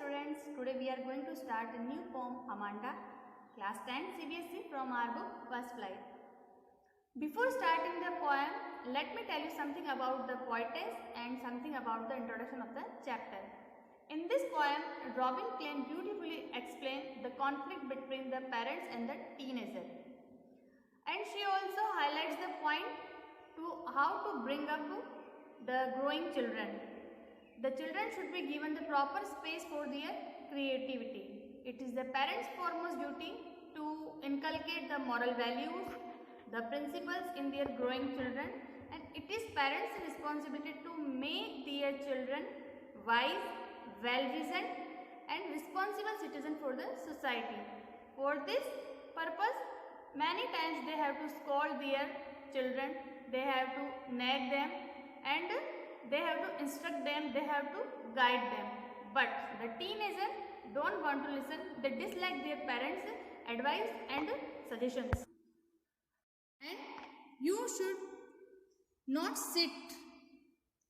students, today we are going to start a new poem Amanda, class 10 CBSE from our book First Flight. Before starting the poem, let me tell you something about the poetess and something about the introduction of the chapter. In this poem, Robin Klein beautifully explained the conflict between the parents and the teenager. And she also highlights the point to how to bring up the growing children. The children should be given the proper space for their creativity. It is the parents' foremost duty to inculcate the moral values, the principles in their growing children, and it is parents' responsibility to make their children wise, well-reasoned and responsible citizens for the society. For this purpose, many times they have to scold their children, they have to nag them and they have to instruct them, they have to guide them. But the teenager don't want to listen, they dislike their parents' advice and suggestions. And you should not sit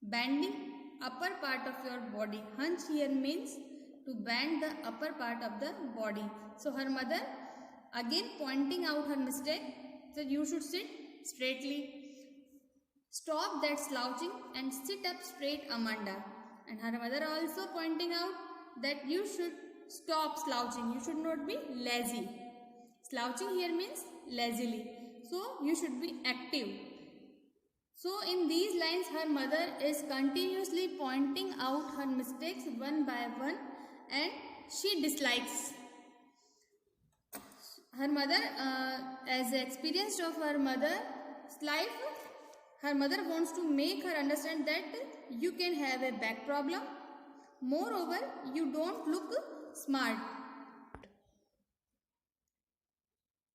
bending upper part of your body. Hunch here means to bend the upper part of the body. So her mother again pointing out her mistake, that you should sit straightly. Stop that slouching and sit up straight, Amanda. And her mother also pointing out that you should stop slouching. You should not be lazy. Slouching here means lazily. So you should be active. So in these lines, her mother is continuously pointing out her mistakes one by one and she dislikes. Her mother, as experienced of her mother's life, her mother wants to make her understand that you can have a back problem. Moreover, you don't look smart.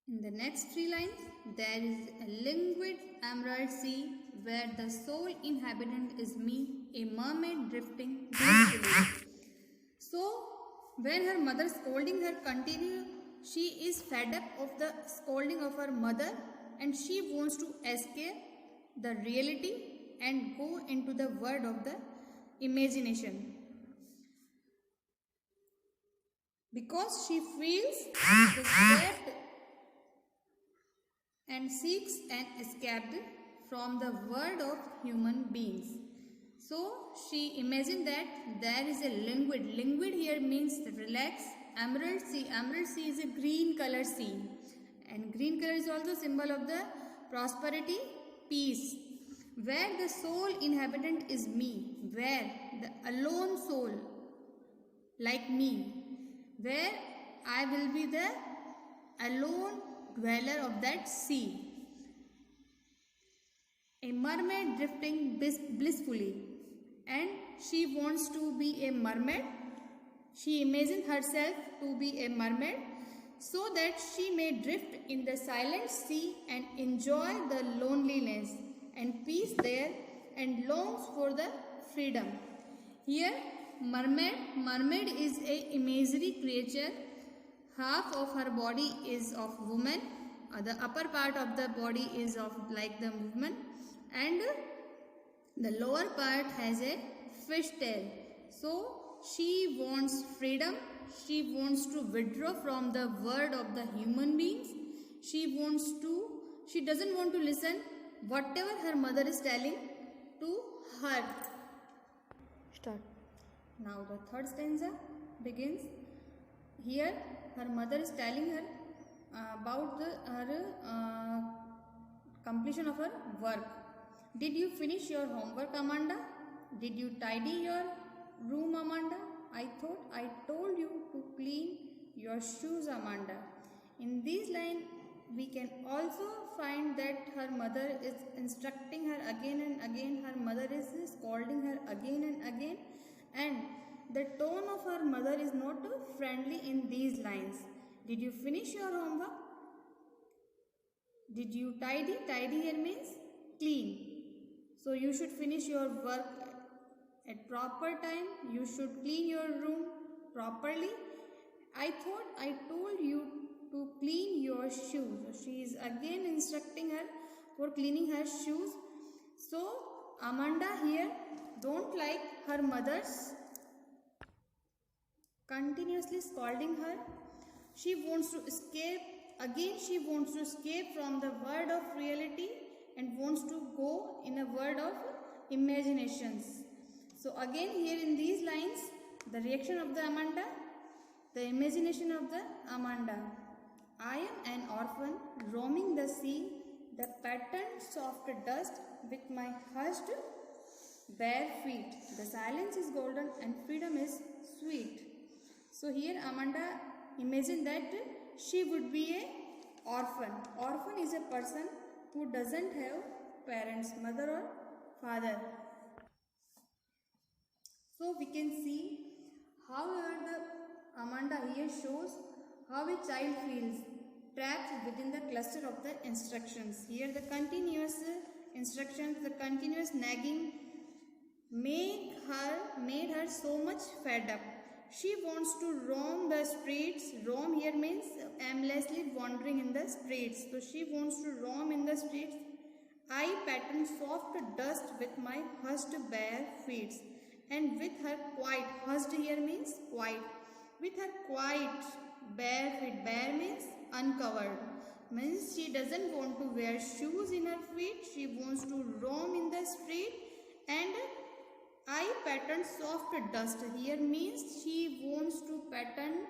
In the next three lines, there is a languid emerald sea where the sole inhabitant is me, a mermaid drifting gracefully. So, when her mother scolding her continue, she is fed up of the scolding of her mother and she wants to escape the reality and go into the world of the imagination. Because she feels trapped and seeks an escape from the world of human beings. So she imagined that there is a languid. Languid here means relax. Emerald sea. Emerald sea is a green color sea. And green color is also symbol of the prosperity, peace. Where the sole inhabitant is me. Where the alone soul like me. Where I will be the alone dweller of that sea. A mermaid drifting blissfully. And she wants to be a mermaid. She imagines herself to be a mermaid so that she may drift in the silent sea and enjoy the loneliness and peace there and longs for the freedom. Here mermaid is a imaginary creature. Half of her body is of woman, the upper part of the body is of like the woman and the lower part has a fish tail. So she wants freedom, she wants to withdraw from the world of the human beings, she doesn't want to listen whatever her mother is telling to her. Start. Now the third stanza begins. Here her mother is telling her about her completion of her work. Did you finish your homework, Amanda? Did you tidy your room, Amanda? I thought I told you to clean your shoes, Amanda. In these lines, we can also find that her mother is instructing her again and again. Her mother is scolding her again and again. And the tone of her mother is not friendly in these lines. Did you finish your homework? Did you tidy? Tidy here means clean. So you should finish your work at proper time. You should clean your room properly. I thought I told you to clean your shoes. So she is again instructing her for cleaning her shoes. So Amanda here don't like her mother's continuously scolding her. She wants to escape. Again, she wants to escape from the world of reality and wants to go in a world of imaginations. So again, here in these lines, the reaction of the Amanda, the imagination of the Amanda. I am an orphan roaming the sea, the patterned soft dust with my hushed bare feet. The silence is golden and freedom is sweet. So here Amanda imagine that she would be a orphan. Orphan is a person who doesn't have parents, mother or father. So we can see however the Amanda here shows how a child feels trapped within the cluster of the instructions. Here the continuous instructions, the continuous nagging made her so much fed up. She wants to roam the streets. Roam here means aimlessly wandering in the streets. So she wants to roam in the streets. I pattern soft dust with my hushed bare feet. And with her quiet, hushed here means quiet. With her quiet bare feet, bare means uncovered. Means she doesn't want to wear shoes in her feet. She wants to roam in the street. And I pattern soft dust here means she wants to pattern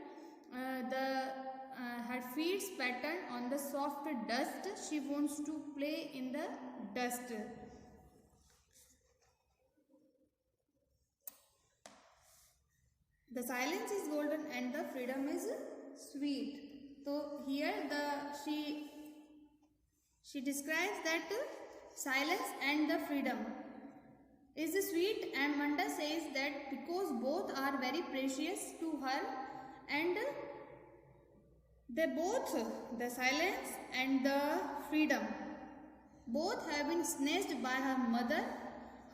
her feet's pattern on the soft dust. She wants to play in the dust. The silence is golden and the freedom is sweet. So here she describes that silence and the freedom is sweet, and Amanda says that because both are very precious to her and they both, the silence and the freedom, both have been snatched by her mother.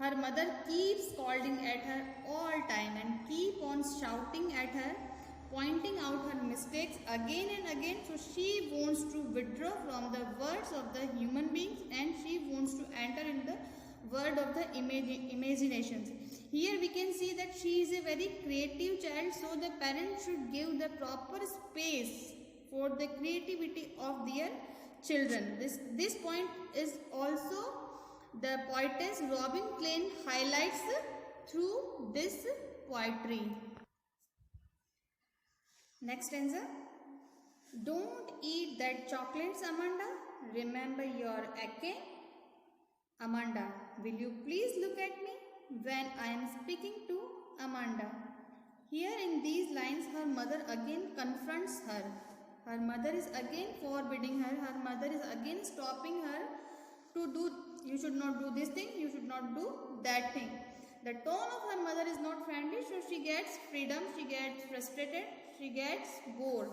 Her mother keeps scolding at her all time and keep on shouting at her, pointing out her mistakes again and again. So she wants to withdraw from the words of the human beings and she wants to enter in the world of the imaginations. Here we can see that she is a very creative child, so the parents should give the proper space for the creativity of their children. This point is also the poetess Robin Klein highlights through this poetry. Next stanza. Don't eat that chocolates, Amanda. Remember your acne. Amanda, will you please look at me when I am speaking to Amanda? Here in these lines, her mother again confronts her. Her mother is again forbidding her. Her mother is again stopping her to do, you should not do this thing, you should not do that thing. The tone of her mother is not friendly, so she gets freedom, she gets frustrated, she gets bored.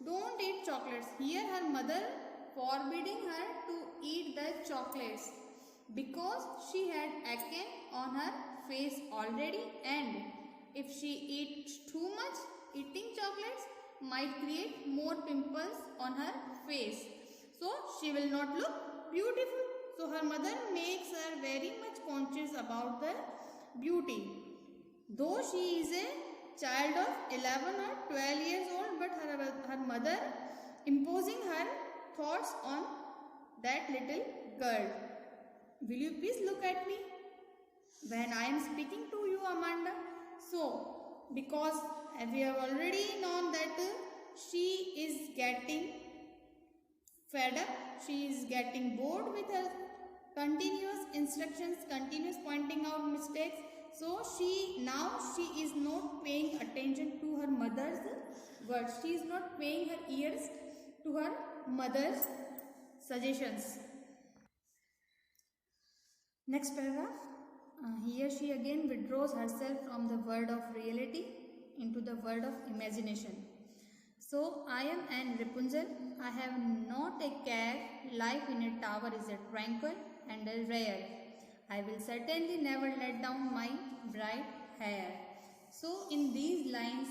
Don't eat chocolates. Here her mother forbidding her to eat the chocolates because she had acne on her face already, and if she eats too much, eating chocolates might create more pimples on her face. So she will not look beautiful. So her mother makes her very much conscious about the beauty. Though she is a child of 11 or 12 years old, but her mother imposing her thoughts on that little girl. Will you please look at me when I am speaking to you, Amanda? So, because we have already known that she is getting fed up, she is getting bored with her continuous instructions, continuous pointing out mistakes. So, she is not paying attention to her mother's words. She is not paying her ears to her mother's suggestions. Next paragraph. Here she again withdraws herself from the world of reality into the world of imagination. So I am an Rapunzel. I have not a care. Life in a tower is a tranquil and a rare. I will certainly never let down my bright hair. So in these lines,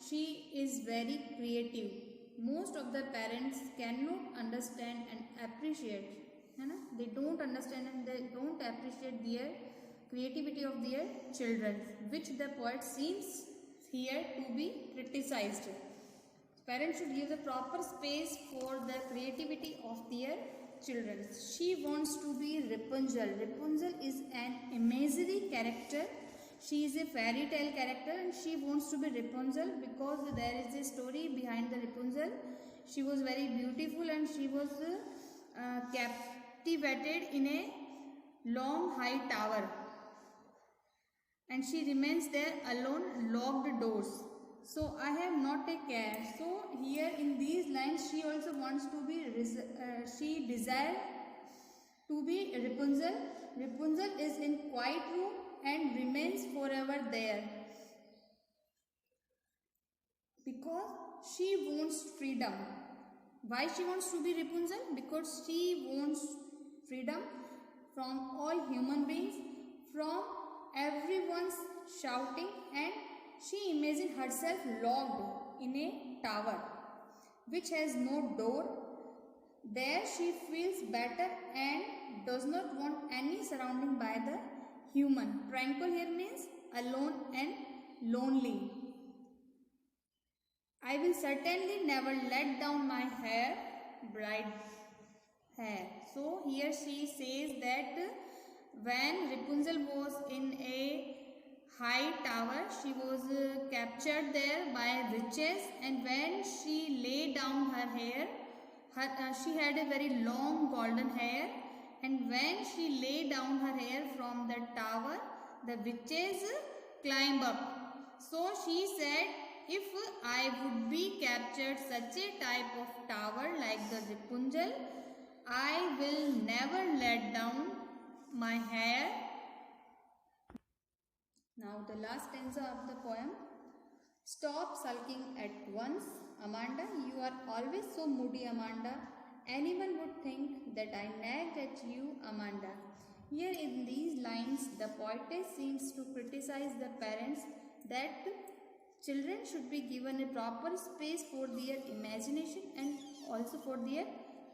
she is very creative. Most of the parents cannot understand and appreciate. They don't understand and they don't appreciate their creativity of their children, which the poet seems here to be criticized. Parents should give the proper space for the creativity of their children. She wants to be Rapunzel. Rapunzel is an imaginary character. She is a fairy tale character and she wants to be Rapunzel because there is a story behind the Rapunzel. She was very beautiful and she was captivated in a long high tower. And she remains there alone, locked doors. So I have not a care. So here in these lines she also wants to be, she desires to be Rapunzel. Rapunzel is in quiet room and remains forever there. Because she wants freedom. Why she wants to be Rapunzel? Because she wants freedom from all human beings, from everyone's shouting, and she imagines herself locked in a tower which has no door. There she feels better and does not want any surrounding by the human. Tranquil here means alone and lonely. I will certainly never let down my hair, bright hair. So here she says that when Rapunzel was in a high tower, she was captured there by witches, and when she lay down her hair, she had a very long golden hair, and when she lay down her hair from the tower, the witches climbed up. So she said, if I would be captured such a type of tower like the Rapunzel, I will never let down my hair. Now the last stanza of the poem. Stop sulking at once, Amanda. You are always so moody, Amanda. Anyone would think that I nagged at you, Amanda. Here in these lines, the poetess seems to criticize the parents that children should be given a proper space for their imagination and also for their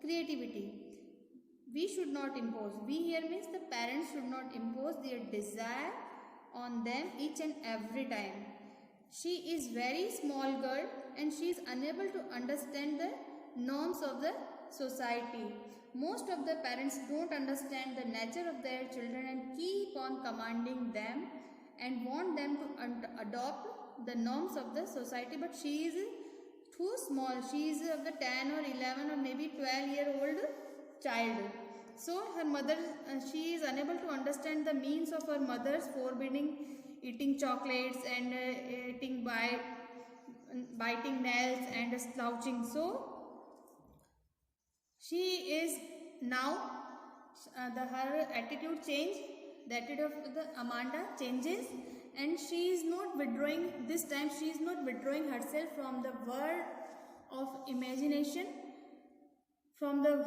creativity. We should not impose. We here means the parents should not impose their desire on them each and every time. She is very small girl and she is unable to understand the norms of the society. Most of the parents don't understand the nature of their children and keep on commanding them and want them to adopt the norms of the society, but she is too small. She is of the 10 or 11 or maybe 12-year-old child. So her mother, she is unable to understand the means of her mother's forbidding eating chocolates and biting nails and slouching. So she is now, her attitude changed, the attitude of the Amanda changes, and she is not withdrawing, this time she is not withdrawing herself from the world of imagination, from the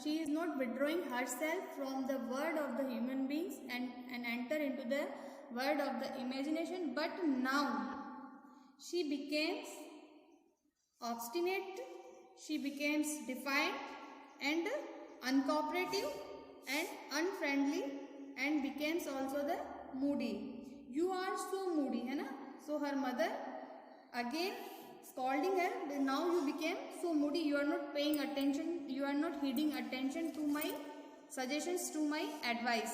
she is not withdrawing herself from the world of the human beings and enter into the world of the imagination, but now she becomes obstinate, she becomes defiant and uncooperative and unfriendly and becomes also the moody. You are so moody, hai na? So her mother again scolding her, now you became so moody, you are not paying attention, you are not heeding attention to my suggestions, to my advice.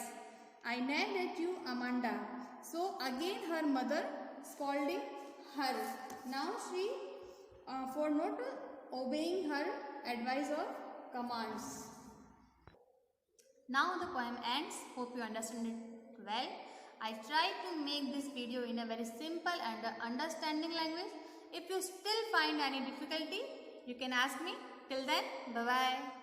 I nagged at you, Amanda. So again her mother scolding her. Now she, for not obeying her advice or commands. Now the poem ends. Hope you understand it well. I tried to make this video in a very simple and understanding language. If you still find any difficulty, you can ask me. Till then, bye-bye.